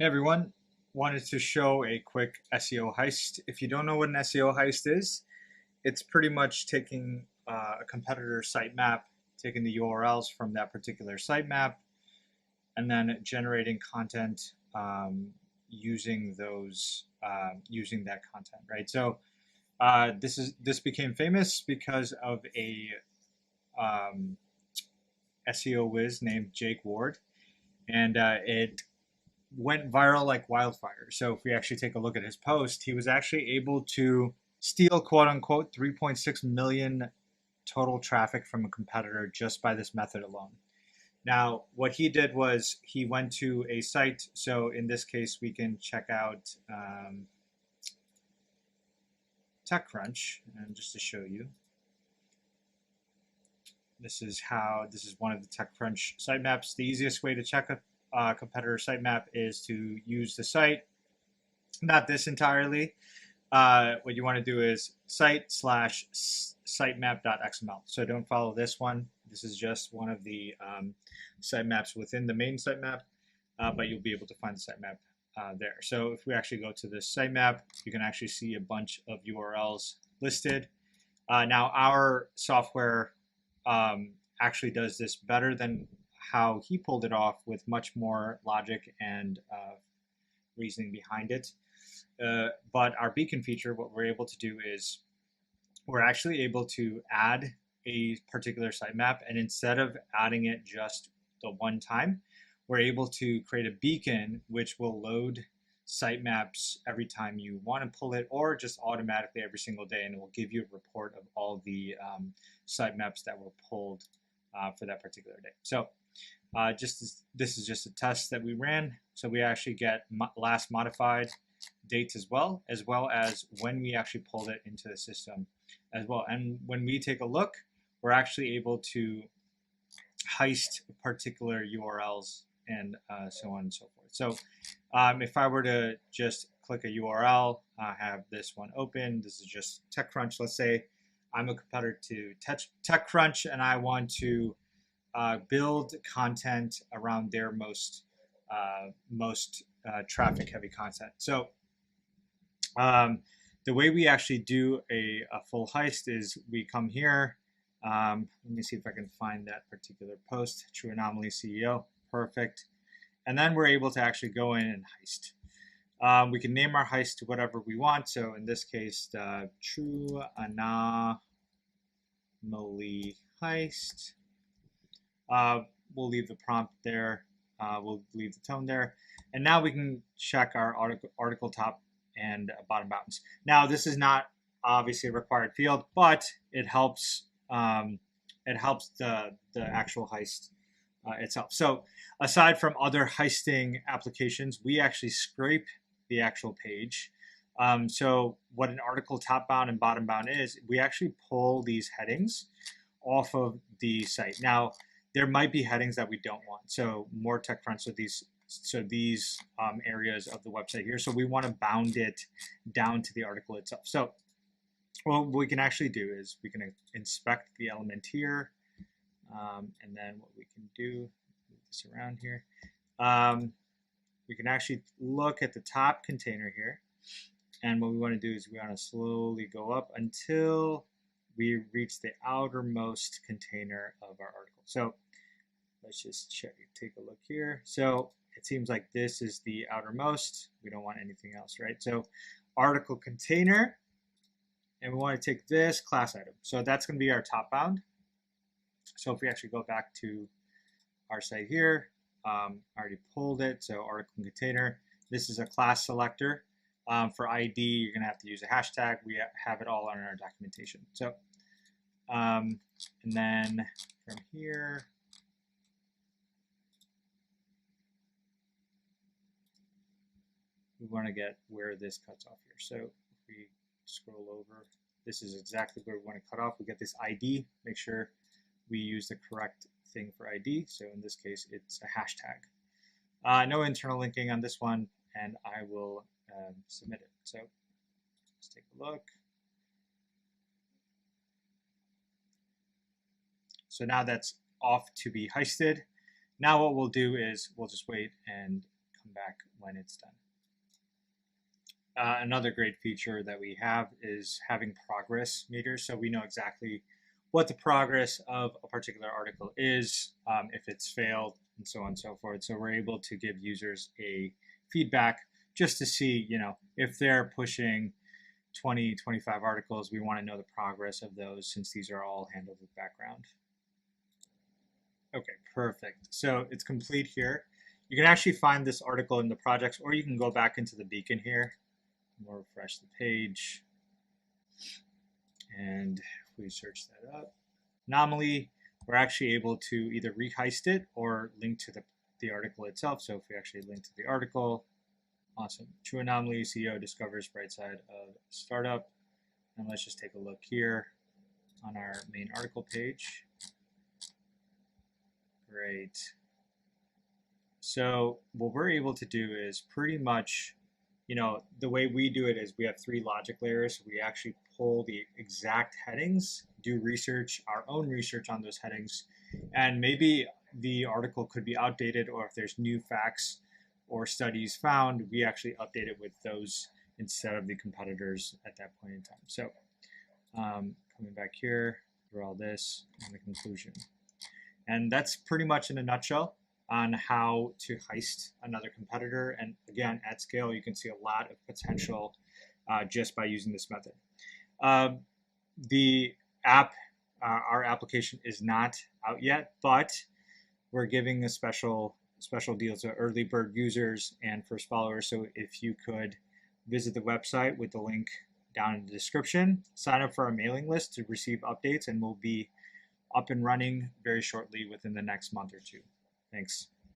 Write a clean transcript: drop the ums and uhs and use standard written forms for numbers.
Hey everyone, wanted to show a quick SEO heist. If you don't know what an SEO heist is, it's pretty much taking a competitor sitemap, taking the URLs from that particular sitemap, and then generating content using using that content, right? So this became famous because of a um, SEO whiz named Jake Ward, and it went viral like wildfire. So if we actually take a look at his post, he was actually able to steal quote unquote 3.6 million total traffic from a competitor just by this method alone. Now, what he did was he went to a site. So in this case, we can check out TechCrunch, and just to show you, this is one of the TechCrunch sitemaps. The easiest way to check a competitor sitemap is to use the site, not this entirely. What you want to do is site/sitemap.xml. So don't follow this one. This is just one of the sitemaps within the main sitemap, but you'll be able to find the sitemap there. So if we actually go to this sitemap, you can actually see a bunch of URLs listed. Now our software actually does this better than how he pulled it off, with much more logic and reasoning behind it. But our beacon feature, what we're able to do is we're actually able to add a particular sitemap, and instead of adding it just the one time, we're able to create a beacon which will load sitemaps every time you want to pull it, or just automatically every single day, and it will give you a report of all the sitemaps that were pulled for that particular day. So this is just a test that we ran. So we actually get last modified dates as well as when we actually pulled it into the system as well. And when we take a look, we're actually able to heist particular URLs and so on and so forth. So if I were to just click a URL, I have this one open. This is just TechCrunch. Let's say I'm a competitor to TechCrunch and I want to build content around their most traffic heavy content. So the way we actually do a full heist is we come here. Let me see if I can find that particular post. True Anomaly CEO. Perfect. And then we're able to actually go in and heist. We can name our heist to whatever we want. So in this case, the True Anomaly Heist. We'll leave the prompt there. We'll leave the tone there. And now we can check our article top and bottom bounds. Now, this is not obviously a required field, but it helps. It helps the actual heist itself. So, aside from other heisting applications, we actually scrape the actual page. So, what an article top bound and bottom bound is, we actually pull these headings off of the site. Now, there might be headings that we don't want. So more TechCrunch, so these areas of the website here. So we want to bound it down to the article itself. So what we can actually do is we can inspect the element here, and then what we can do, move this around here. We can actually look at the top container here, and what we want to do is we want to slowly go up until we reach the outermost container of our article. So let's just take a look here. So it seems like this is the outermost. We don't want anything else, right? So article container, and we want to take this class item. So that's going to be our top bound. So if we actually go back to our site here, I already pulled it. So article container, this is a class selector. For ID, you're going to have to use a hashtag. We have it all on our documentation. So, and then from here, we want to get where this cuts off here. So if we scroll over, this is exactly where we want to cut off. We get this ID. Make sure we use the correct thing for ID. So in this case, it's a hashtag. No internal linking on this one, and I will submit it. So let's take a look. So now that's off to be heisted. Now what we'll do is we'll just wait and come back when it's done. Another great feature that we have is having progress meters, so we know exactly what the progress of a particular article is, if it's failed, and so on and so forth. So we're able to give users a feedback just to see, if they're pushing 20, 25 articles, we want to know the progress of those since these are all handled with background. Okay, perfect. So it's complete here. You can actually find this article in the projects, or you can go back into the beacon here. We'll refresh the page. And if we search that up, anomaly, we're actually able to either reheist it or link to the article itself. So if we actually link to the article, awesome. True anomaly, CEO discovers bright side of startup. And let's just take a look here on our main article page. Great. So what we're able to do is pretty much, the way we do it is we have 3 logic layers. We actually pull the exact headings, do research, our own research on those headings, and maybe the article could be outdated, or if there's new facts or studies found, we actually update it with those instead of the competitors at that point in time. So coming back here through all this and the conclusion. And that's pretty much in a nutshell on how to heist another competitor. And again, at scale, you can see a lot of potential just by using this method. The app, our application is not out yet, but we're giving a special deal to early bird users and first followers. So if you could visit the website with the link down in the description, sign up for our mailing list to receive updates, and we'll be up and running very shortly within the next month or 2. Thanks.